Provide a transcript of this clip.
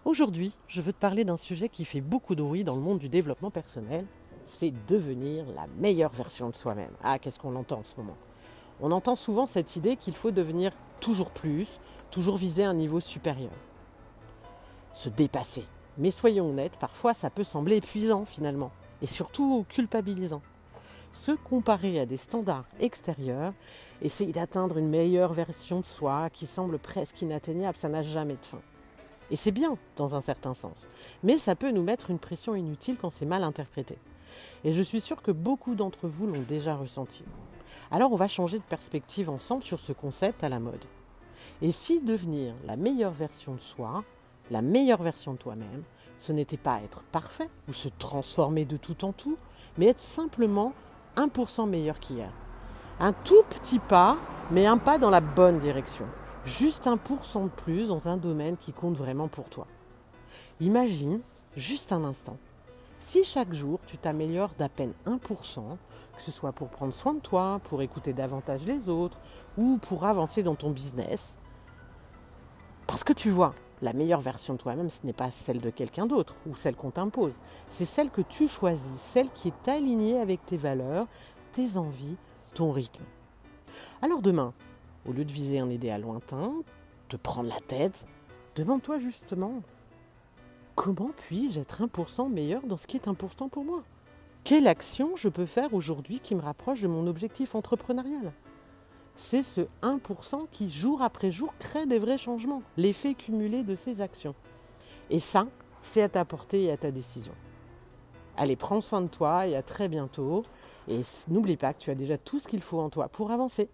Aujourd'hui, je veux te parler d'un sujet qui fait beaucoup de bruit dans le monde du développement personnel, c'est devenir la meilleure version de soi-même. Ah, qu'est-ce qu'on entend en ce moment? On entend souvent cette idée qu'il faut devenir toujours plus, toujours viser un niveau supérieur, se dépasser. Mais soyons honnêtes, parfois ça peut sembler épuisant finalement, et surtout culpabilisant. Se comparer à des standards extérieurs, essayer d'atteindre une meilleure version de soi qui semble presque inatteignable, ça n'a jamais de fin. Et c'est bien dans un certain sens, mais ça peut nous mettre une pression inutile quand c'est mal interprété. Et je suis sûre que beaucoup d'entre vous l'ont déjà ressenti. Alors on va changer de perspective ensemble sur ce concept à la mode. Et si devenir la meilleure version de soi, la meilleure version de toi-même, ce n'était pas être parfait ou se transformer de tout en tout, mais être simplement 1% meilleur qu'hier. Un tout petit pas, mais un pas dans la bonne direction. Juste 1% de plus dans un domaine qui compte vraiment pour toi. Imagine, juste un instant, si chaque jour tu t'améliores d'à peine 1%, que ce soit pour prendre soin de toi, pour écouter davantage les autres ou pour avancer dans ton business, parce que tu vois, la meilleure version de toi-même, ce n'est pas celle de quelqu'un d'autre ou celle qu'on t'impose. C'est celle que tu choisis, celle qui est alignée avec tes valeurs, tes envies, ton rythme. Alors demain, au lieu de viser un idéal lointain, de prendre la tête, demande-toi justement, comment puis-je être 1% meilleur dans ce qui est important pour moi? Quelle action je peux faire aujourd'hui qui me rapproche de mon objectif entrepreneurial? C'est ce 1% qui, jour après jour, crée des vrais changements, l'effet cumulé de ces actions. Et ça, c'est à ta portée et à ta décision. Allez, prends soin de toi et à très bientôt. Et n'oublie pas que tu as déjà tout ce qu'il faut en toi pour avancer.